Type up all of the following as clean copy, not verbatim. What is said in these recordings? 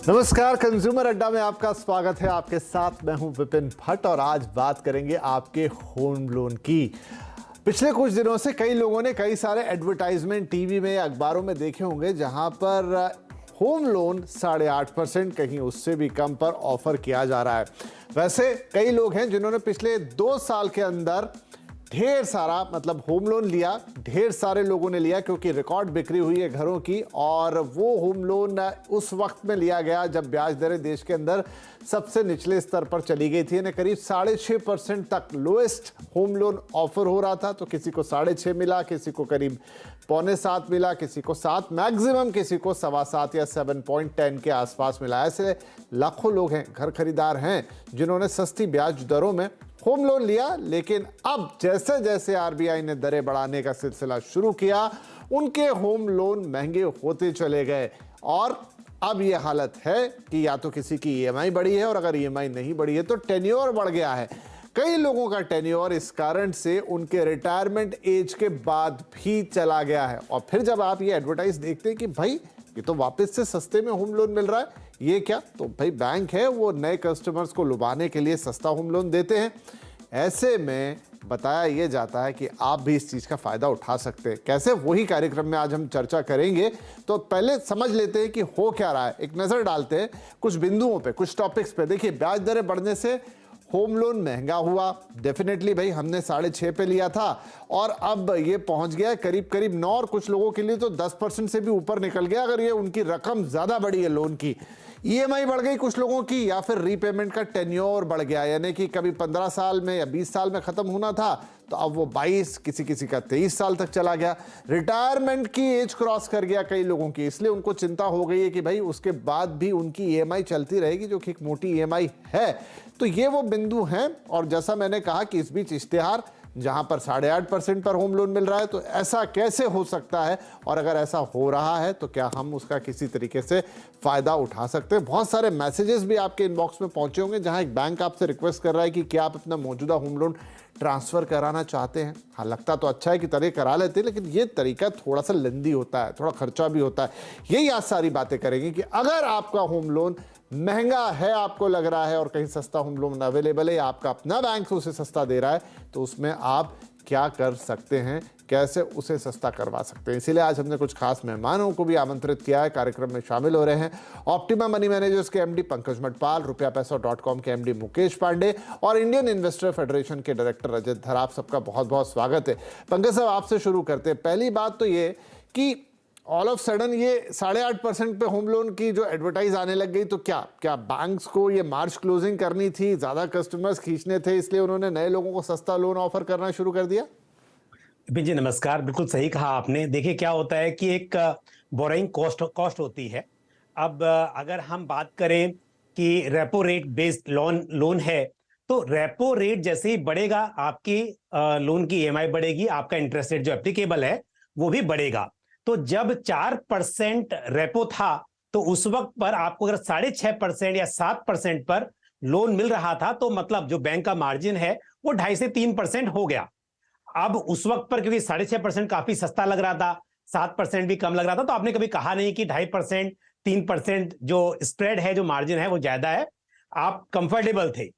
नमस्कार, कंज्यूमर अड्डा में आपका स्वागत है। आपके साथ मैं हूं विपिन भट्ट और आज बात करेंगे आपके होम लोन की। पिछले कुछ दिनों से कई लोगों ने कई सारे एडवर्टाइजमेंट टीवी में, अखबारों में देखे होंगे जहां पर होम लोन 8.5%, कहीं उससे भी कम पर ऑफर किया जा रहा है। वैसे कई लोग हैं जिन्होंने पिछले 2 साल के अंदर ढेर सारा होम लोन लिया, ढेर सारे लोगों ने लिया क्योंकि रिकॉर्ड बिक्री हुई है घरों की। और वो होम लोन उस वक्त में लिया गया जब ब्याज दरें देश के अंदर सबसे निचले स्तर पर चली गई थी, यानी करीब 6.5% तक लोएस्ट होम लोन ऑफर हो रहा था। तो किसी को 6.5 मिला, किसी को करीब 6.25 मिला, किसी को 7, मैक्सिमम किसी को 7.25 या 7.10 के आसपास मिला। ऐसे लाखों लोग हैं, घर खरीदार हैं, जिन्होंने सस्ती ब्याज दरों में होम लोन लिया। लेकिन अब जैसे जैसे आरबीआई ने दरें बढ़ाने का सिलसिला शुरू किया, उनके होम लोन महंगे होते चले गए। और अब यह हालत है कि या तो किसी की ईएमआई बढ़ी है, और अगर ईएमआई नहीं बढ़ी है तो टेन्योर बढ़ गया है। कई लोगों का टेन्योर इस कारण से उनके रिटायरमेंट एज के बाद भी चला गया है। और फिर जब आप ये एडवर्टाइज देखते हैं कि भाई ये तो वापस से सस्ते में होम लोन मिल रहा है, ये क्या? तो भाई बैंक है, वो नए कस्टमर्स को लुभाने के लिए सस्ता होम लोन देते हैं। ऐसे में बताया यह जाता है कि आप भी इस चीज का फायदा उठा सकते हैं। कैसे, वही कार्यक्रम में आज हम चर्चा करेंगे। तो पहले समझ लेते हैं कि हो क्या रहा है, एक नजर डालते हैं कुछ बिंदुओं पे, कुछ टॉपिक्स पे। देखिए, ब्याज दरें बढ़ने से होम लोन महंगा हुआ, डेफिनेटली भाई। हमने 6.5 पे लिया था और अब ये पहुंच गया करीब करीब 9, और कुछ लोगों के लिए तो 10% से भी ऊपर निकल गया अगर ये उनकी रकम ज्यादा बढ़ी है लोन की। ईएमआई बढ़ गई कुछ लोगों की, या फिर रीपेमेंट का टेन्योर बढ़ गया, यानी कि कभी 15 साल में या 20 साल में खत्म होना था तो अब वो 22, किसी का 23 साल तक चला गया। रिटायरमेंट की एज क्रॉस कर गया कई लोगों की, इसलिए उनको चिंता हो गई है कि भाई उसके बाद भी उनकी ईएमआई चलती रहेगी, जो कि एक मोटी ईएमआई है। तो ये वो बिंदु हैं। और जैसा मैंने कहा कि इस बीच इश्तिहार जहां पर 8.5% पर होम लोन मिल रहा है, तो ऐसा कैसे हो सकता है, और अगर ऐसा हो रहा है तो क्या हम उसका किसी तरीके से फायदा उठा सकते हैं? बहुत सारे मैसेजेस भी आपके इनबॉक्स में पहुंचे होंगे जहां एक बैंक आपसे रिक्वेस्ट कर रहा है कि क्या आप अपना मौजूदा होम लोन ट्रांसफर कराना चाहते हैं। हाँ, लगता तो अच्छा है कि तरह करा लेते हैं, लेकिन ये तरीका थोड़ा सा लेंदी होता है, थोड़ा खर्चा भी होता है। यही आज सारी बातें करेंगे कि अगर आपका होम लोन महंगा है, आपको लग रहा है, और कहीं सस्ता होम लोन अवेलेबल है, आपका अपना बैंक उसे सस्ता दे रहा है, तो उसमें आप क्या कर सकते हैं, कैसे उसे सस्ता करवा सकते हैं। इसीलिए आज हमने कुछ खास मेहमानों को भी आमंत्रित किया है। कार्यक्रम में शामिल हो रहे हैं ऑप्टिमा मनी मैनेजर्स के एमडी पंकज मटपाल, rupeapaisa.com के एमडी मुकेश पांडे और इंडियन इन्वेस्टर फेडरेशन के डायरेक्टर रजत धर। आप सबका बहुत बहुत स्वागत है। पंकज साहब, आपसे शुरू करते हैं। पहली बात तो ये कि ऑल ऑफ सडन ये 8.5% पे होम लोन की जो एडवर्टाइज आने लग गई, तो क्या बैंक्स को ये मार्च क्लोजिंग करनी थी, ज्यादा कस्टमर्स खींचने थे, इसलिए उन्होंने नए लोगों को सस्ता लोन ऑफर करना शुरू कर दिया? जी नमस्कार, बिल्कुल सही कहा आपने। देखिए, क्या होता है कि एक बोरोइंग कॉस्ट होती है। अब अगर हम बात करें कि रेपो रेट बेस्ड लोन है, तो रेपो रेट जैसे ही बढ़ेगा आपकी लोन की ईएमआई बढ़ेगी, आपका इंटरेस्ट रेट जो एप्लीकेबल है वो भी बढ़ेगा। तो जब 4% रेपो था, तो उस वक्त पर आपको अगर 6.5% या 7% पर लोन मिल रहा था, तो मतलब जो बैंक का मार्जिन है वो 2.5 से 3% हो गया। अब उस वक्त पर क्योंकि 6.5% काफी सस्ता लग रहा था, 7% भी कम लग रहा था, तो आपने कभी कहा नहीं कि 2.5%, 3% जो स्प्रेड है, जो मार्जिन है वो ज्यादा है, आप कंफर्टेबल थे।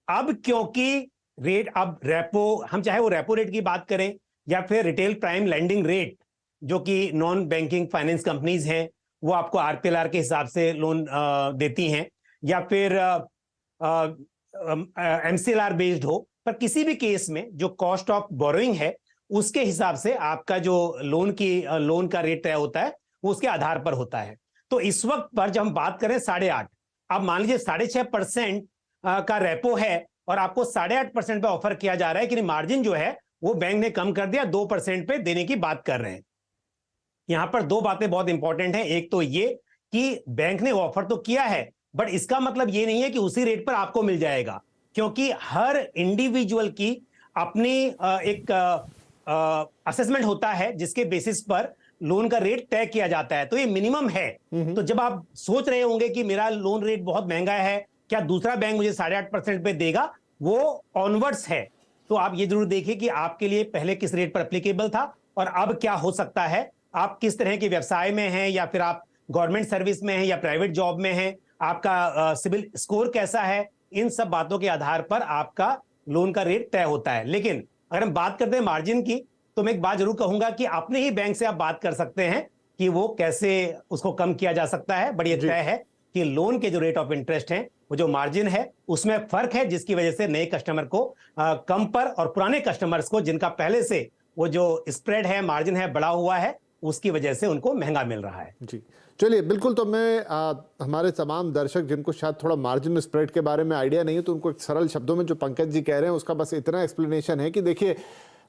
अब क्योंकि रेट, अब रेपो, हम चाहे वो रेपो रेट की बात करें या फिर रिटेल प्राइम लेंडिंग रेट, जो कि नॉन बैंकिंग फाइनेंस कंपनीज हैं, वो आपको आरपीएलआर के हिसाब से लोन देती हैं, या फिर एमसीएलआर बेस्ड हो, पर किसी भी केस में जो कॉस्ट ऑफ बोरोइंग है उसके हिसाब से आपका जो लोन का रेट तय होता है वो उसके आधार पर होता है। तो इस वक्त पर जब हम बात करें 8.5, अब मान लीजिए 6.5% का रेपो है और आपको 8.5% पे ऑफर किया जा रहा है कि मार्जिन जो है वो बैंक ने कम कर दिया, 2% पे देने की बात कर रहे हैं। यहां पर 2 बातें बहुत इंपॉर्टेंट हैं। एक तो ये कि बैंक ने ऑफर तो किया है, बट इसका मतलब ये नहीं है कि उसी रेट पर आपको मिल जाएगा, क्योंकि हर इंडिविजुअल की अपनी एक असेसमेंट होता है जिसके बेसिस पर लोन का रेट तय किया जाता है। तो ये मिनिमम है। तो जब आप सोच रहे होंगे कि मेरा लोन रेट बहुत महंगा है, क्या दूसरा बैंक मुझे 8.5% पे देगा, वो ऑनवर्ड्स है। तो आप ये जरूर देखिए कि आपके लिए पहले किस रेट पर एप्लीकेबल था और अब क्या हो सकता है। आप किस तरह के व्यवसाय में हैं, या फिर आप गवर्नमेंट सर्विस में हैं या प्राइवेट जॉब में हैं, आपका सिविल स्कोर कैसा है, इन सब बातों के आधार पर आपका लोन का रेट तय होता है। लेकिन अगर हम बात करते हैं मार्जिन की, तो मैं एक बात जरूर कहूंगा कि अपने ही बैंक से आप बात कर सकते हैं कि वो कैसे उसको कम किया जा सकता है। बट ये तय है कि लोन के जो रेट ऑफ इंटरेस्ट हैं, वो जो मार्जिन है उसमें फर्क है, जिसकी वजह से नए कस्टमर को कम पर और पुराने कस्टमर्स को जिनका पहले से वो जो स्प्रेड है, मार्जिन है, बढ़ा हुआ है, उसकी वजह से उनको महंगा मिल रहा है। जी चलिए, बिल्कुल। तो मैं हमारे तमाम दर्शक जिनको शायद थोड़ा मार्जिन स्प्रेड के बारे में आइडिया नहीं है, तो उनको एक सरल शब्दों में जो पंकज जी कह रहे हैं उसका बस इतना एक्सप्लेनेशन है कि देखिए,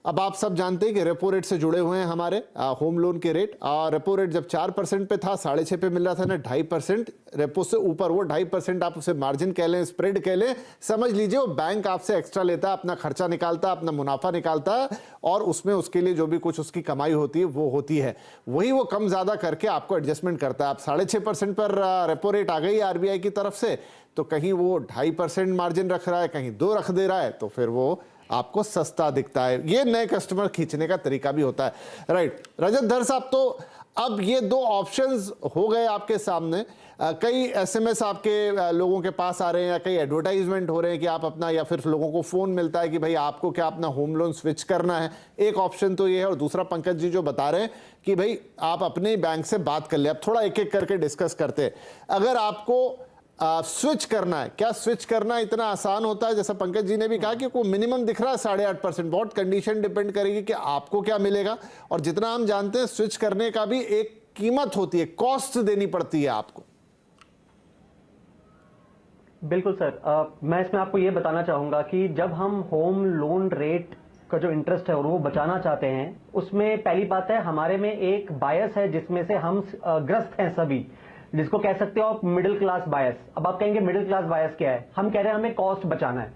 अब आप सब जानते हैं कि रेपो रेट से जुड़े हुए हैं हमारे होम लोन के रेट। और रेपो रेट जब 4% पे था, 6.5 पे मिल रहा था ना, 2.5% रेपो से ऊपर, वो 2.5% आप उसे मार्जिन कह लें, स्प्रेड कह लें, समझ लीजिए वो बैंक आपसे एक्स्ट्रा लेता है, अपना खर्चा निकालता है, अपना मुनाफा निकालता है, और उसमें उसके लिए जो भी कुछ उसकी कमाई होती है वो होती है, वही वो कम ज़्यादा करके आपको एडजस्टमेंट करता है। आप 6.5% पर रेपो रेट आ गई आरबीआई की तरफ से, तो कहीं वो 2.5% मार्जिन रख रहा है, कहीं 2 रख दे रहा है, तो फिर वो आपको सस्ता दिखता है। ये नए कस्टमर खींचने का तरीका भी होता है, राइट। रजत धर साहब, तो अब ये 2 ऑप्शंस हो गए आपके सामने। कई एसएमएस आपके लोगों के पास आ रहे हैं, या कई एडवर्टाइजमेंट हो रहे हैं कि आप अपना, या फिर लोगों को फोन मिलता है कि भाई आपको क्या अपना होम लोन स्विच करना है। एक ऑप्शन तो ये है, और दूसरा पंकज जी जो बता रहे हैं कि भाई आप अपने बैंक से बात कर ले। अब थोड़ा एक एक करके डिस्कस करते हैं। अगर आपको स्विच करना है, क्या स्विच करना इतना आसान होता है? जैसा पंकज जी ने भी कहा कि कोई मिनिमम दिख रहा है 8.5%, बहुत कंडीशन डिपेंड करेगी कि आपको क्या मिलेगा। और जितना हम जानते हैं, स्विच करने का भी एक कीमत होती है, कॉस्ट देनी पड़ती है आपको। बिल्कुल सर, मैं इसमें आपको ये बताना चाहूंगा कि जब हम होम लोन रेट का जो इंटरेस्ट है और वो बचाना चाहते हैं, उसमें पहली बात है हमारे में एक बायस है जिसमें से हम ग्रस्त हैं सभी, जिसको कह सकते हो आप मिडिल क्लास बायस। अब आप कहेंगे मिडिल क्लास बायस क्या है? हम कह रहे हैं हमें कॉस्ट बचाना है,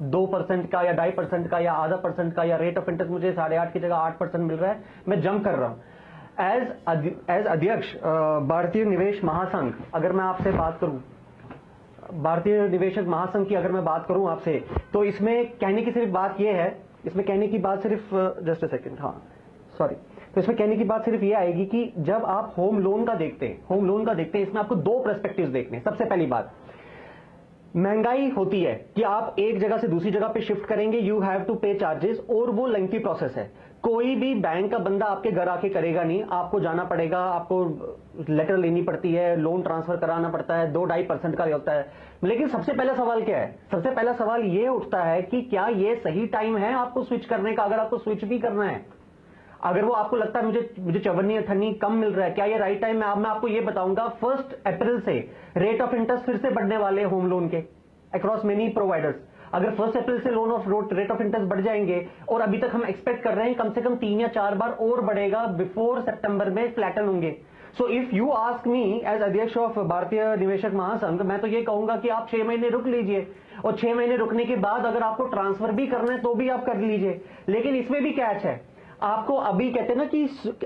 2% का या 2.5% का या आधा % का, या रेट ऑफ इंटरेस्ट मुझे 8.5 की जगह 8% मिल रहा है, मैं जंप कर रहा हूं। एज अध्यक्ष भारतीय निवेश महासंघ, अगर मैं आपसे बात करूं, भारतीय निवेशक महासंघ की अगर मैं बात करूं आपसे, तो इसमें कहने की सिर्फ बात यह है, इसमें कहने की बात सिर्फ जस्ट अ सेकंड, हाँ सॉरी, तो इसमें कहने की बात सिर्फ ये आएगी कि जब आप होम लोन का देखते हैं, इसमें आपको 2 पर्सपेक्टिव्स देखने हैं। सबसे पहली बात, महंगाई होती है कि आप एक जगह से दूसरी जगह पे शिफ्ट करेंगे, यू हैव टू पे चार्जेस, और वो लेंथी प्रोसेस है। कोई भी बैंक का बंदा आपके घर आके करेगा नहीं, आपको जाना पड़ेगा, आपको लेटर लेनी पड़ती है, लोन ट्रांसफर कराना पड़ता है, 2-2.5% का होता है। लेकिन सबसे पहला सवाल क्या है? सबसे पहला सवाल ये उठता है कि क्या ये सही टाइम है आपको स्विच करने का? अगर आपको स्विच भी करना है, अगर वो आपको लगता है मुझे 54 कम मिल रहा है, क्या ये राइट टाइम है? मैं आपको ये बताऊंगा, 1 अप्रैल से रेट ऑफ इंटरेस्ट फिर से बढ़ने वाले होम लोन के अक्रॉस मेनी प्रोवाइडर्स। अगर 1 अप्रैल से रेट ऑफ इंटरेस्ट बढ़ जाएंगे, और अभी तक हम एक्सपेक्ट कर रहे हैं कम से कम 3 या 4 बार और बढ़ेगा, बिफोर सितंबर में फ्लैटन होंगे। So if you ask me as अध्यक्ष ऑफ भारतीय निवेशक महासंघ, मैं तो ये कहूंगा कि आप 6 महीने रुक लीजिए, और 6 महीने रुकने के बाद अगर आपको ट्रांसफर भी करना है तो भी आप कर लीजिए। लेकिन इसमें भी कैच है, आपको अभी कहते हैं ना कि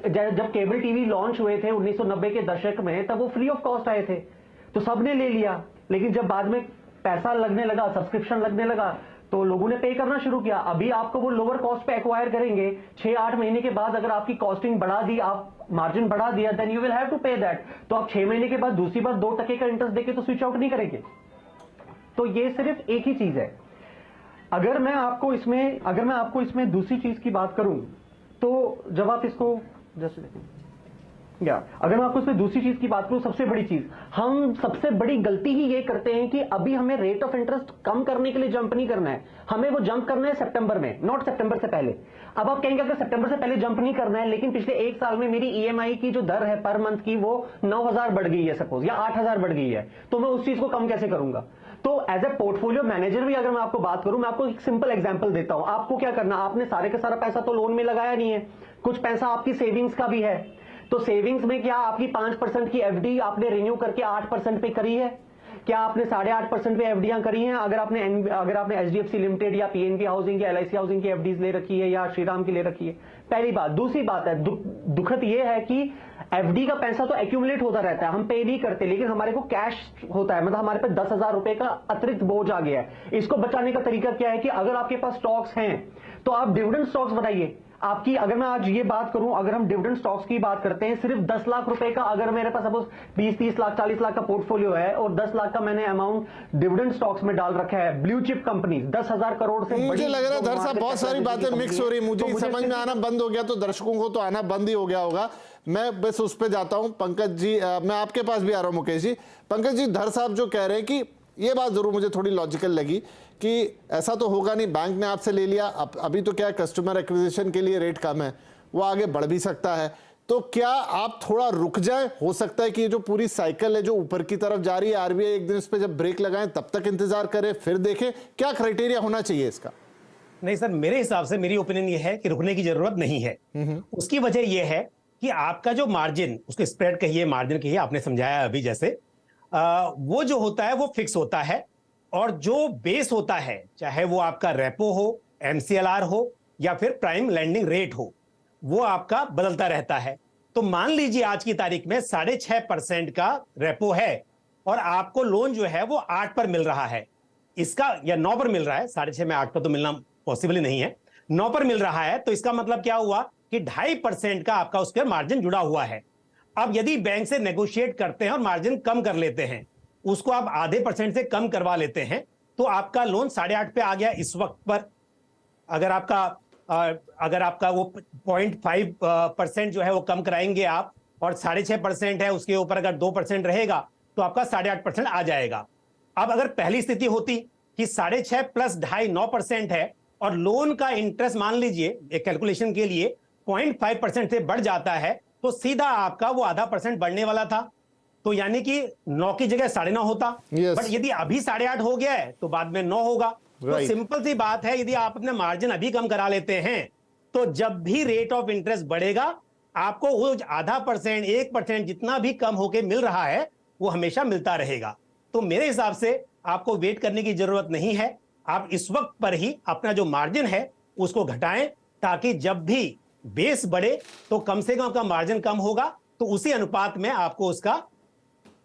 जब केबल टीवी लॉन्च हुए थे 1990 के दशक में, तब वो फ्री ऑफ कॉस्ट आए थे, तो सबने ले लिया। लेकिन जब बाद में पैसा लगने लगा, सब्सक्रिप्शन लगने लगा, तो लोगों ने पे करना शुरू किया। अभी आपको वो लोअर कॉस्ट पे एक्वायर करेंगे, 6-8 महीने के बाद अगर आपकी कॉस्टिंग बढ़ा दी, आप मार्जिन बढ़ा दिया, then you will have to pay that. तो आप 6 महीने के बाद दूसरी बार 2% का इंटरेस्ट देके तो स्विच आउट नहीं करेंगे। तो ये सिर्फ एक ही चीज है। अगर मैं आपको इसमें दूसरी चीज की बात करूं, तो जब आप इसको अगर मैं आपको इसमें दूसरी चीज की बात करूं, सबसे बड़ी चीज, हम सबसे बड़ी गलती ही ये करते हैं कि अभी हमें रेट ऑफ इंटरेस्ट कम करने के लिए जंप नहीं करना है, हमें वो जंप करना है सितंबर में, नॉट सितंबर से पहले। अब आप कहेंगे अगर सितंबर से पहले जंप नहीं करना है, लेकिन पिछले 1 साल में मेरी ईएमआई की जो दर है पर मंथ की, वो 9,000 बढ़ गई है सपोज, या 8,000 बढ़ गई है, तो मैं उस चीज को कम कैसे करूंगा? तो एज ए पोर्टफोलियो मैनेजर भी अगर मैं आपको बात करूं, मैं आपको एक सिंपल एग्जांपल देता हूं। आपको क्या करना, आपने सारे का सारा पैसा तो लोन में लगाया नहीं है, कुछ पैसा आपकी सेविंग्स का भी है। तो सेविंग्स में क्या आपकी 5% की एफडी आपने रिन्यू करके 8% पे करी है? क्या आपने 8.5% पे एफडीआं करी हैं? अगर आपने एचडीएफसी लिमिटेड या पीएनबी हाउसिंग या एलआईसी हाउसिंग की एफडीज ले रखी है, या श्रीराम की ले रखी है, पहली बात। दूसरी बात है, दुखद ये है कि एफडी का पैसा तो एक्यूमुलेट होता रहता है, हम पे नहीं करते, लेकिन हमारे को कैश होता है, मतलब हमारे पे 10,000 रुपए का अतिरिक्त बोझ आ गया है। इसको बचाने का तरीका क्या है कि अगर आपके पास स्टॉक्स हैं तो आप डिविडेंड स्टॉक्स बनाइए। आपकी, अगर मैं आज ये बात करूं, अगर हम डिविडेंड स्टॉक्स की बात करते हैं, सिर्फ 10 लाख रुपए का, अगर मेरे पास सपोज 20-30 लाख 40 लाख का पोर्टफोलियो है और 10 लाख का मैंने अमाउंट डिविडेंड स्टॉक्स में डाल रखा है, ब्लू चिप कंपनी 10,000 करोड़ से मुझे लग रहा है धर साहब बहुत सारी बातें मिक्स हो रही, मुझे समझ में आना बंद हो गया, तो दर्शकों को तो आना बंद ही हो गया होगा। मैं बस उस पर जाता हूं। पंकज जी, मैं आपके पास भी आ रहा हूं। मुकेश जी, पंकज जी, धर साहब जो कह रहे हैं कि ये बात जरूर मुझे थोड़ी लॉजिकल लगी कि ऐसा तो होगा नहीं, बैंक ने आपसे ले लिया, अभी तो क्या कस्टमर एक्विजिशन के लिए रेट कम है, वो आगे बढ़ भी सकता है, तो क्या आप थोड़ा रुक जाए? हो सकता है कि ये जो पूरी साइकिल है जो ऊपर की तरफ जा रही है, आरबीआई एक दिन इस पे जब ब्रेक लगाएं तब तक इंतजार करें, फिर देखें, क्या क्राइटेरिया होना चाहिए इसका? नहीं सर, मेरे हिसाब से मेरी ओपिनियन ये है कि रुकने की जरूरत नहीं है। उसकी वजह यह है कि आपका जो मार्जिन, उसको स्प्रेड कहिए, मार्जिन कहिए, आपने समझाया अभी जैसे, वो जो होता है वो फिक्स होता है, और जो बेस होता है, चाहे वो आपका रेपो हो, एमसीएलआर हो या फिर प्राइम लेंडिंग रेट हो, वो आपका बदलता रहता है। तो मान लीजिए आज की तारीख में 6.5% का रेपो है और आपको लोन जो है वो 8 पर मिल रहा है, इसका, या 9 पर मिल रहा है, 6.5 में 8 पर तो मिलना पॉसिबल ही नहीं है, 9 पर मिल रहा है, तो इसका मतलब क्या हुआ कि 2.5% का आपका उस पर मार्जिन जुड़ा हुआ है। अब यदि बैंक से नेगोशिएट करते हैं और मार्जिन कम कर लेते हैं, उसको आप आधे % से कम करवा लेते हैं, तो आपका लोन 8.5 पे आ गया इस वक्त पर। अगर आपका वो 0.5% जो है वो कम कराएंगे आप, और 6.5% है, उसके ऊपर अगर 2% रहेगा तो आपका 8.5% आ जाएगा। अब अगर पहली स्थिति होती कि 6.5 प्लस 2.5 9% है, और लोन का इंटरेस्ट मान लीजिए एक कैलकुलेशन के लिए 0.5% से बढ़ जाता है, तो सीधा आपका वो आधा % बढ़ने वाला था, तो यानी कि 9 की जगह 9.5 होता। बट यदि अभी 8.5 हो गया है तो बाद में 9 होगा। तो सिंपल सी बात है, यदि आप अपने मार्जिन अभी कम करा लेते हैं, तो जब भी रेट ऑफ इंटरेस्ट बढ़ेगा, आपको वो आधा % 1% जितना भी कम होके मिल रहा है वो हमेशा मिलता रहेगा। तो मेरे हिसाब से आपको वेट करने की जरूरत नहीं है, आप इस वक्त पर ही अपना जो मार्जिन है उसको घटाएं, ताकि जब भी बेस बढ़े तो कम से कम आपका मार्जिन कम होगा, तो उसी अनुपात में आपको उसका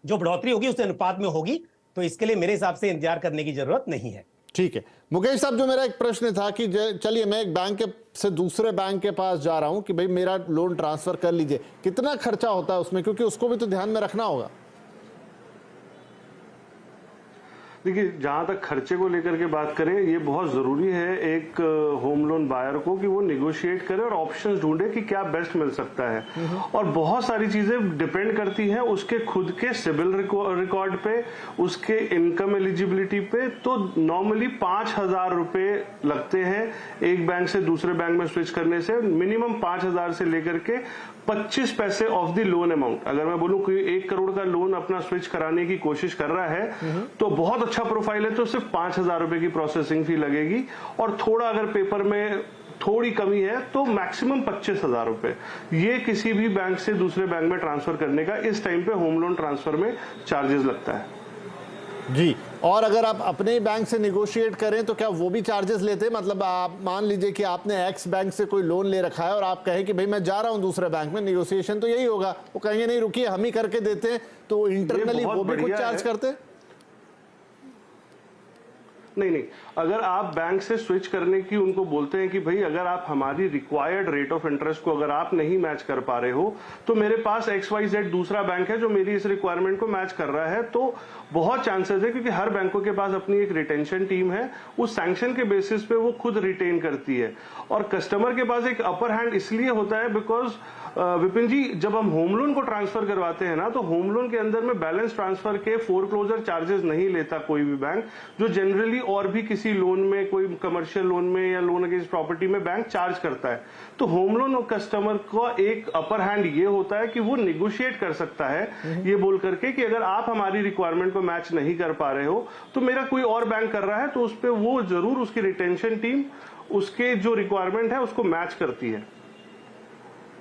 जो बढ़ोतरी होगी उस अनुपात में होगी। तो इसके लिए मेरे हिसाब से इंतजार करने की जरूरत नहीं है। ठीक है मुकेश साहब, जो मेरा एक प्रश्न था कि चलिए मैं एक बैंक से दूसरे बैंक के पास जा रहा हूं कि भाई मेरा लोन ट्रांसफर कर लीजिए, कितना खर्चा होता है उसमें, क्योंकि उसको भी तो ध्यान में रखना होगा। देखिए, जहां तक खर्चे को लेकर के बात करें, ये बहुत जरूरी है एक होम लोन बायर को कि वो निगोशिएट करे और ऑप्शंस ढूंढे कि क्या बेस्ट मिल सकता है। और बहुत सारी चीजें डिपेंड करती हैं उसके खुद के सिबिल रिकॉर्ड पे, उसके इनकम एलिजिबिलिटी पे। तो नॉर्मली 5,000 रुपए लगते हैं एक बैंक से दूसरे बैंक में स्विच करने से। मिनिमम 5,000 से लेकर के 25 पैसे ऑफ द लोन अमाउंट। अगर मैं बोलूं कि 1 करोड़ का लोन अपना स्विच कराने की कोशिश कर रहा है तो बहुत अच्छा प्रोफाइल है तो सिर्फ 5,000 रुपए की प्रोसेसिंग फी लगेगी, और थोड़ा अगर पेपर में थोड़ी कमी है तो मैक्सिमम 25,000 रुपए ये किसी भी बैंक से दूसरे बैंक में ट्रांसफर करने का इस टाइम पे होम लोन ट्रांसफर में चार्जेस लगता है जी। और अगर आप अपने ही बैंक से निगोशिएट करें तो क्या वो भी चार्जेस लेते हैं? मतलब आप मान लीजिए कि आपने एक्स बैंक से कोई लोन ले रखा है और आप कहें कि भाई मैं जा रहा हूं दूसरे बैंक में, निगोशिएशन तो यही होगा, वो कहेंगे नहीं रुकिए हम ही करके देते हैं, तो इंटरनली वो भी कुछ चार्ज करते हैं? नहीं, अगर आप बैंक से स्विच करने की उनको बोलते हैं कि भाई अगर आप हमारी रिक्वायर्ड रेट ऑफ इंटरेस्ट को अगर आप नहीं मैच कर पा रहे हो तो मेरे पास XYZ दूसरा बैंक है जो मेरी इस रिक्वायरमेंट को मैच कर रहा है, तो बहुत चांसेस है, क्योंकि हर बैंकों के पास अपनी एक रिटेंशन टीम है, उस सैंक्शन के बेसिस पे वो खुद रिटेन करती है। और कस्टमर के पास एक अपर हैंड इसलिए होता है बिकॉज विपिन जी, जब हम होम लोन को ट्रांसफर करवाते हैं ना, तो होम लोन के अंदर में बैलेंस ट्रांसफर के फोरक्लोजर चार्जेस नहीं लेता कोई भी बैंक, जो जनरली और भी किसी लोन में, कोई कमर्शियल लोन में या लोन अगेंस्ट प्रॉपर्टी में बैंक चार्ज करता है। तो होम लोन कस्टमर का एक अपर हैंड ये होता है कि वो निगोशिएट कर सकता है ये बोल करके कि अगर आप हमारी रिक्वायरमेंट को मैच नहीं कर पा रहे हो तो मेरा कोई और बैंक कर रहा है, तो उस पर वो जरूर उसकी रिटेंशन टीम उसके जो रिक्वायरमेंट है उसको मैच करती है।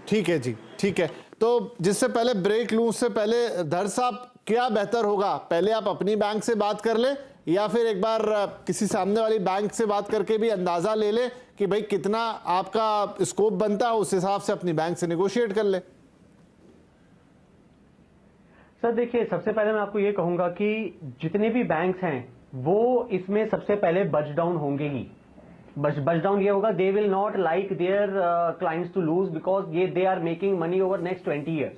ठीक है जी, ठीक है। तो जिससे पहले ब्रेक लूं, उससे पहले धर साहब क्या बेहतर होगा, पहले आप अपनी बैंक से बात कर ले या फिर एक बार किसी सामने वाली बैंक से बात करके भी अंदाजा ले ले कि भाई कितना आपका स्कोप बनता है, उस हिसाब से अपनी बैंक से नेगोशिएट कर ले? सर देखिए, सबसे पहले मैं आपको ये कहूंगा कि जितने भी बैंक्स हैं वो इसमें सबसे पहले बच डाउन होंगे ही, बच डाउन ये होगा, they will not like their clients to lose because ये they are making money over next 20 years.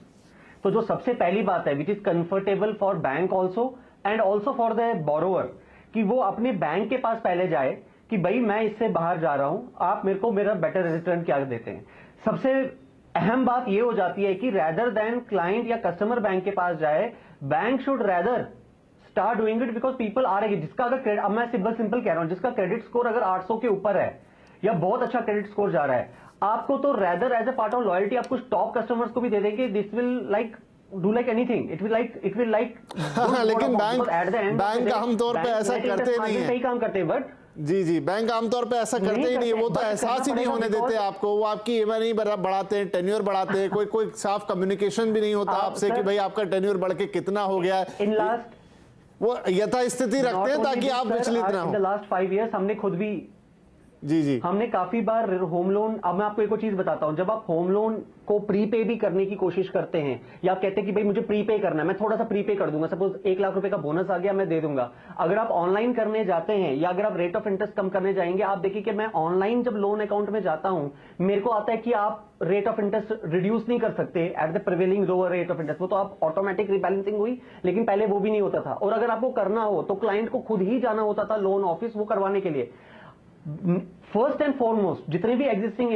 तो जो सबसे पहली बात है which is comfortable for bank also and also for the borrower, कि वो अपने बैंक के पास पहले जाए कि भाई मैं इससे बाहर जा रहा हूं, आप मेरे को मेरा बेटर रिटर्न क्या देते हैं। सबसे अहम बात ये हो जाती है कि रैदर देन क्लाइंट या कस्टमर बैंक के पास जाए, bank should rather start doing it because people आ रहे हैं जिसका अगर क्रेडिट, अब मैं सिंपल कह रहा हूं, जिसका क्रेडिट स्कोर अगर 800 के ऊपर है या बहुत अच्छा क्रेडिट स्कोर जा रहा है, आपको तो rather as a part of loyalty आप कुछ टॉप कस्टमर्स को भी दे देंगे, this will like do like anything, it will like लेकिन बैंक आमतौर पे ऐसा करते नहीं है, सही काम करते हैं बट जी बैंक आमतौर पे ऐसा करते ही नहीं है, वो तो एहसास ही नहीं होने देते आपको, वो आपकी ईएमआई नहीं बढ़ाते हैं, टेन्योर बढ़ाते हैं, कोई साफ कम्युनिकेशन भी नहीं होता आपसे कि भाई आपका टेन्योर बढ़ के कितना हो गया है। इन लास्ट वो यथास्थिति रखते हैं ताकि आप विचलित ना हो। इन द लास्ट 5 इयर्स हमने खुद भी जी हमने काफी बार होम लोन, अब मैं आपको एक और चीज बताता हूं, जब आप होम लोन को प्रीपे भी करने की कोशिश करते हैं या आप कहते हैं कि भाई मुझे प्रीपे करना है, मैं थोड़ा सा प्रीपे कर दूंगा, सपोज 1 लाख रुपए का बोनस आ गया मैं दे दूंगा। अगर आप ऑनलाइन करने जाते हैं या अगर आप रेट ऑफ इंटरेस्ट कम करने जाएंगे, आप देखिए कि मैं ऑनलाइन जब लोन अकाउंट में जाता हूं मेरे को आता है कि आप रेट ऑफ इंटरेस्ट रिड्यूस नहीं कर सकते at the prevailing lower rate of interest, वो तो आप ऑटोमेटिक रिबैलेंसिंग हुई, लेकिन पहले वो भी नहीं होता था। और अगर आपको करना हो तो क्लाइंट को खुद ही जाना होता था लोन ऑफिस वो करवाने के लिए। फर्स्ट एंड फॉरमोस्ट जितने भी एग्जिस्टिंग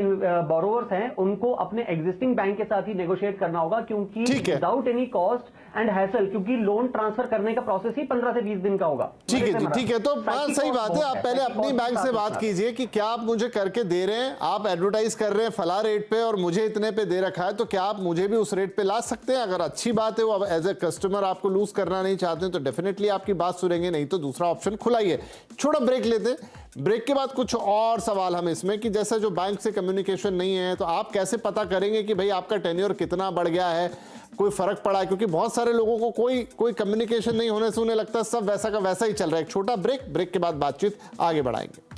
बोरोवर्स हैं उनको अपने एग्जिस्टिंग बैंक के साथ ही नेगोशिएट करना होगा, क्योंकि without any cost and hassle, क्योंकि लोन ट्रांसफर करने का प्रोसेस ही 15 से 20 दिन का होगा। ठीक है तो सही बात है, आप पहले अपनी बैंक से बात कीजिए कि क्या आप मुझे करके दे रहे हैं, आप एडवर्टाइज कर रहे हैं फला रेट पे और मुझे इतने पे दे रखा है, तो क्या आप मुझे भी उस रेट पे ला सकते हैं। अगर अच्छी बात है, वो एज ए कस्टमर आपको लूज करना नहीं चाहते हैं तो डेफिनेटली आपकी बात सुनेंगे, नहीं तो दूसरा ऑप्शन खुला ही है। छोटा ब्रेक लेते हैं, ब्रेक के बाद कुछ और सवाल हम इसमें कि जैसे जो बैंक से कम्युनिकेशन नहीं है तो आप कैसे पता करेंगे कि भाई आपका टेन्योर कितना बढ़ गया है, कोई फर्क पड़ा है, क्योंकि बहुत सारे लोगों को कोई कम्युनिकेशन नहीं होने से उन्हें लगता है सब वैसा का वैसा ही चल रहा है। एक छोटा ब्रेक के बाद बातचीत आगे बढ़ाएंगे।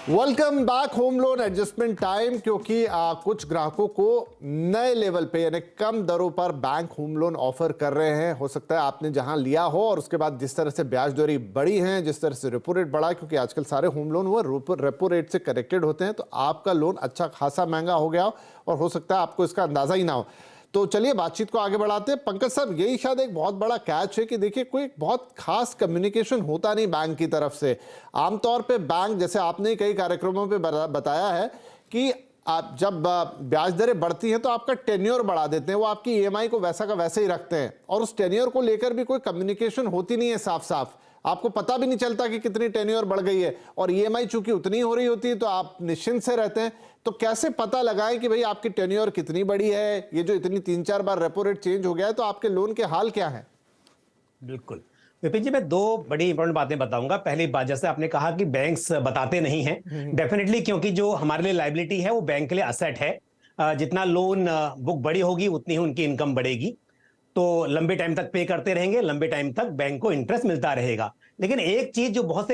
Welcome back home loan adjustment time, क्योंकि कुछ ग्राहकों को नए लेवल पे यानी कम दरों पर बैंक होम लोन ऑफर कर रहे हैं। हो सकता है आपने जहां लिया हो और उसके बाद जिस तरह से ब्याज दरें बढ़ी हैं, जिस तरह से रेपो रेट बढ़ा, क्योंकि आजकल सारे होम लोन वो रेपो रेट से कनेक्टेड होते हैं, तो आपका लोन अच्छा खासा महंगा हो गया और हो सकता है आपको इसका अंदाजा ही ना हो। तो चलिए बातचीत को आगे बढ़ाते हैं। पंकज साहब, यही शायद एक बहुत बड़ा कैच है कि देखिए कोई बहुत खास कम्युनिकेशन होता नहीं बैंक की तरफ से। आमतौर पे बैंक, जैसे आपने कई कार्यक्रमों पे बताया है कि आप जब ब्याज दरें बढ़ती हैं तो आपका टेन्योर बढ़ा देते हैं, वो आपकी ईएमआई को वैसा का वैसे ही रखते हैं और उस टेन्योर को लेकर भी कोई कम्युनिकेशन होती नहीं है साफ साफ, आपको पता भी नहीं चलता कि कितनी टेन्योर बढ़ गई है और ईएमआई चूंकि उतनी हो रही होती है तो आप निश्चिंत से रहते हैं। तो कैसे पता लगाएं कि भाई आपकी टेन्योर कितनी बड़ी है, ये जो इतनी 3-4 बार रेपो रेट चेंज हो गया है तो आपके लोन के हाल क्या है। बिल्कुल विपिन जी, मैं 2 बड़ी इंपॉर्टेंट बातें बताऊंगा। पहली बात, जैसे आपने कहा कि बैंक्स बताते नहीं हैं, डेफिनेटली, क्योंकि जो हमारे लिए लायबिलिटी है वो बैंक के लिए असेट है। जितना लोन बुक बड़ी होगी उतनी ही उनकी इनकम बढ़ेगी, तो लंबे टाइम तक पे करते रहेंगे, लंबे टाइम तक बैंक को इंटरेस्ट मिलता रहेगा। लेकिन एक चीज जो बहुत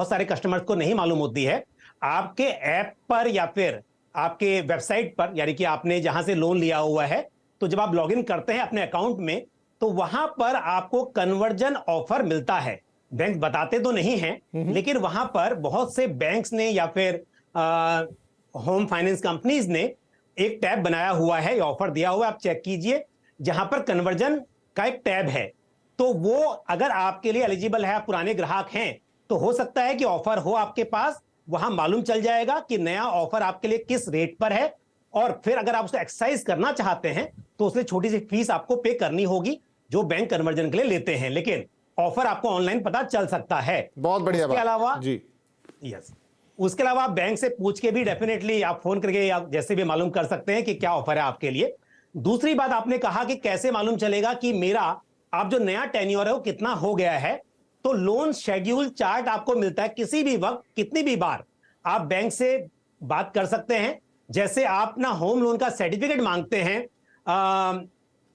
सारे कस्टमर्स को नहीं मालूम होती है, आपके ऐप पर या फिर आपके वेबसाइट पर, यानी कि आपने जहां से लोन लिया हुआ है, तो जब आप लॉगिन करते हैं अपने अकाउंट में तो वहां पर आपको कन्वर्जन ऑफर मिलता है। बैंक बताते तो नहीं हैं, लेकिन वहां पर बहुत से बैंक्स ने या फिर होम फाइनेंस कंपनीज ने एक टैब बनाया हुआ है, ऑफर दिया हुआ है, आप चेक कीजिए, जहां पर कन्वर्जन का एक टैब है। तो वो अगर आपके लिए एलिजिबल है, आप पुराने ग्राहक हैं, तो हो सकता है कि ऑफर हो आपके पास, वहां मालूम चल जाएगा कि नया ऑफर आपके लिए किस रेट पर है, और फिर अगर आप उसे एक्सरसाइज करना चाहते हैं तो उसमें छोटी सी फीस आपको पे करनी होगी जो बैंक कन्वर्जन के लिए लेते हैं, लेकिन ऑफर आपको ऑनलाइन पता चल सकता है। बहुत बढ़िया। उसके अलावा जी यस, उसके अलावा आप बैंक से पूछ के भी डेफिनेटली आप फोन करके आप जैसे भी मालूम कर सकते हैं कि क्या ऑफर है आपके लिए। दूसरी बात, आपने कहा कि कैसे मालूम चलेगा कि मेरा आप जो नया टेन्योर है वो कितना हो गया है, तो लोन शेड्यूल चार्ट आपको मिलता है किसी भी वक्त, कितनी भी बार आप बैंक से बात कर सकते हैं। जैसे आप ना होम लोन का सर्टिफिकेट मांगते हैं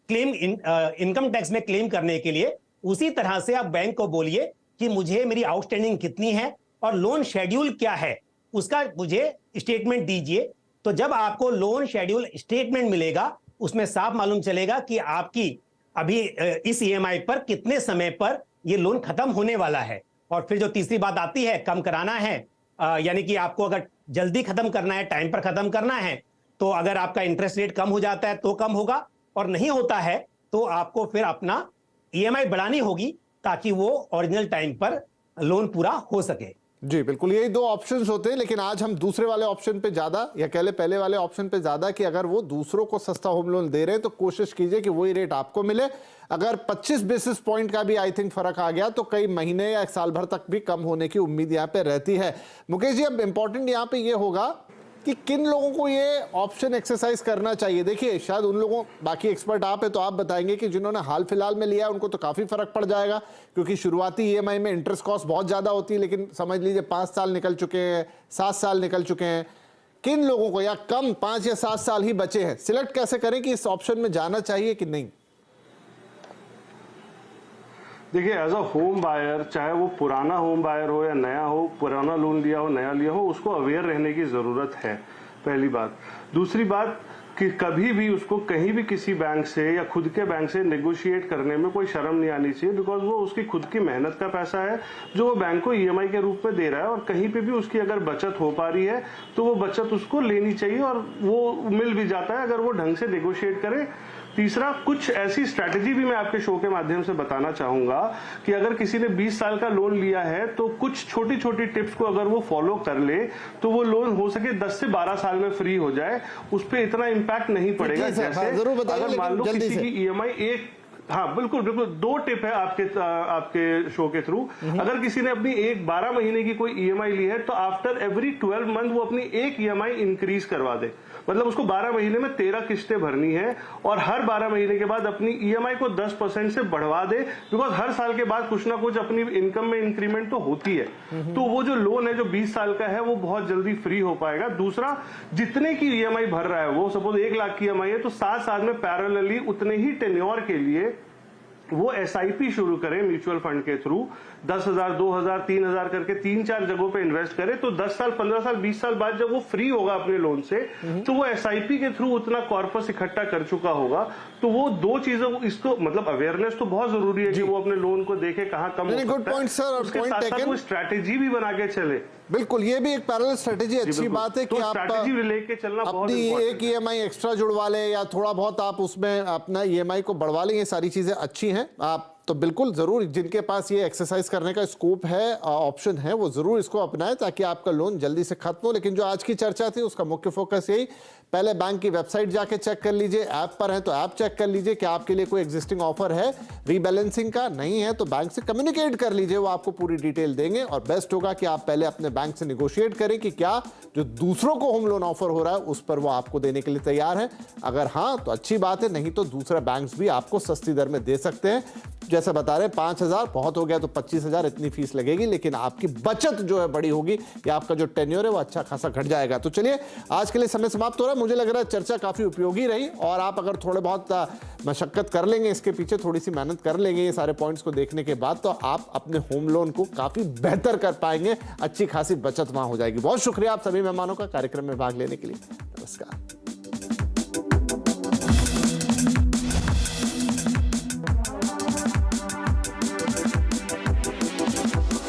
इनकम टैक्स में क्लेम करने के लिए, उसी तरह से आप बैंक को बोलिए कि मुझे मेरी आउटस्टैंडिंग कितनी है और लोन शेड्यूल क्या है, उसका मुझे स्टेटमेंट दीजिए। तो जब आपको लोन शेड्यूल स्टेटमेंट मिलेगा, उसमें साफ मालूम चलेगा कि आपकी अभी इस ईएमआई पर कितने समय पर यह लोन खत्म होने वाला है। और फिर जो तीसरी बात आती है, कम कराना है यानी कि आपको अगर जल्दी खत्म करना है, टाइम पर खत्म करना है, तो अगर आपका इंटरेस्ट रेट कम हो जाता है तो कम होगा, और नहीं होता है तो आपको फिर अपना ईएमआई बढ़ानी होगी ताकि वो ओरिजिनल टाइम पर लोन पूरा हो सके। जी बिल्कुल, यही दो ऑप्शंस होते हैं, लेकिन आज हम दूसरे वाले ऑप्शन पे ज्यादा, या कह ले पहले वाले ऑप्शन पे ज्यादा, कि अगर वो दूसरों को सस्ता होम लोन दे रहे हैं तो कोशिश कीजिए कि वही रेट आपको मिले। अगर 25 बेसिस पॉइंट का भी आई थिंक फर्क आ गया तो कई महीने या एक साल भर तक भी कम होने की उम्मीद यहाँ पे रहती है। मुकेश जी, अब इंपॉर्टेंट यहाँ पे ये होगा कि किन लोगों को ये ऑप्शन एक्सरसाइज करना चाहिए। देखिए, शायद उन लोगों, बाकी एक्सपर्ट आप है तो आप बताएंगे कि जिन्होंने हाल फिलहाल में लिया उनको तो काफी फर्क पड़ जाएगा, क्योंकि शुरुआती ईएमआई में इंटरेस्ट कॉस्ट बहुत ज्यादा होती है, लेकिन समझ लीजिए 5 साल निकल चुके हैं, 7 साल निकल चुके हैं। किन लोगों को, या कम 5 या 7 साल ही बचे हैं, सिलेक्ट कैसे करें कि इस ऑप्शन में जाना चाहिए कि नहीं? देखिए, एज अ होम बायर, चाहे वो पुराना होम बायर हो या नया हो, पुराना लोन लिया हो नया लिया हो, उसको अवेयर रहने की जरूरत है, पहली बात। दूसरी बात कि कभी भी उसको कहीं भी किसी बैंक से या खुद के बैंक से नेगोशिएट करने में कोई शर्म नहीं आनी चाहिए, बिकॉज वो उसकी खुद की मेहनत का पैसा है जो वो बैंक को ईएमआई के रूप में दे रहा है, और कहीं पे भी उसकी अगर बचत हो पा रही है तो वो बचत उसको लेनी चाहिए, और वो मिल भी जाता है अगर वो ढंग से नेगोशिएट करे। तीसरा, कुछ ऐसी स्ट्रैटेजी भी मैं आपके शो के माध्यम से बताना चाहूंगा कि अगर किसी ने 20 साल का लोन लिया है तो कुछ छोटी छोटी टिप्स को अगर वो फॉलो कर ले तो वो लोन हो सके 10 से 12 साल में फ्री हो जाए, उस पर इतना इम्पैक्ट नहीं पड़ेगा। जैसे अगर मान लो किसी की ईएमआई हाँ बिल्कुल बिल्कुल, 2 टिप है आपके शो के थ्रू। अगर किसी ने अपनी 12 महीने की कोई ईएमआई ली है तो आफ्टर एवरी 12 मंथ वो अपनी एक ईएमआई इंक्रीज करवा दे, मतलब उसको 12 महीने में 13 किस्तें भरनी है, और हर 12 महीने के बाद अपनी ईएमआई को 10% से बढ़वा दे, बिकॉज हर साल के बाद कुछ ना कुछ अपनी इनकम में इंक्रीमेंट तो होती है, तो वो जो लोन है जो 20 साल का है वो बहुत जल्दी फ्री हो पाएगा। दूसरा, जितने की ईएमआई भर रहा है, वो सपोज 1 लाख की ईएमआई है तो 7 साल में पैरेलली उतने ही टेन्योर के लिए वो एसआईपी शुरू करें म्यूचुअल फंड के थ्रू, 10,000, 2,000, 3,000 करके 3-4 जगहों पे इन्वेस्ट करें, तो 10 साल, 15 साल, 20 साल बाद जब वो फ्री होगा अपने लोन से, तो वो एसआईपी के थ्रू उतना कॉर्पस इकट्ठा कर चुका होगा। तो वो 2 चीजों, इसको मतलब अवेयरनेस तो बहुत जरूरी है कि वो अपने लोन को देखे कहाँ कम हो सकता है, उसके साथ साथ वो स्ट्रैटेजी भी बना के चले। बिल्कुल, ये भी एक पैरेलल स्ट्रेटेजी अच्छी बात है कि आप स्ट्रैटेजी लेके चलना बहुत अपनी एक ईएमआई एक्स्ट्रा जुड़वा ले, या थोड़ा बहुत आप उसमें अपना ईएमआई को बढ़वा लें, ये सारी चीजें अच्छी हैं। आप तो बिल्कुल जरूर, जिनके पास ये एक्सरसाइज करने का स्कोप है, ऑप्शन है, वो जरूर इसको अपनाएं ताकि आपका लोन जल्दी से खत्म हो। लेकिन जो आज की चर्चा थी उसका मुख्य फोकस यही, पहले बैंक की वेबसाइट जाके चेक कर लीजिए, ऐप पर है तो ऐप चेक कर लीजिए कि आपके लिए कोई एग्जिस्टिंग ऑफर है रीबैलेंसिंग का, नहीं है तो बैंक से कम्युनिकेट कर लीजिए, वो आपको पूरी डिटेल देंगे। और बेस्ट होगा कि आप पहले अपने बैंक से निगोशिएट करें कि क्या जो दूसरों को होम लोन ऑफर हो रहा है उस पर वो आपको देने के लिए तैयार है। अगर हाँ तो अच्छी बात है, नहीं तो दूसरा बैंक भी आपको सस्ती दर में दे सकते हैं। जैसे बता रहे 5,000 बहुत हो गया तो 25,000 इतनी फीस लगेगी, लेकिन आपकी बचत जो है बड़ी होगी, या आपका जो टेन्योर है वो अच्छा खासा घट जाएगा। तो चलिए, आज के लिए समय समाप्त हो रहा है। मुझे लग रहा है चर्चा काफी उपयोगी रही, और आप अगर थोड़े बहुत मशक्कत कर लेंगे, इसके पीछे थोड़ी सी मेहनत कर लेंगे ये सारे पॉइंट्स को देखने के बाद, तो आप अपने होम लोन को काफी बेहतर कर पाएंगे, अच्छी खासी बचत वहां हो जाएगी। बहुत शुक्रिया आप सभी मेहमानों का कार्यक्रम में भाग लेने के लिए। नमस्कार।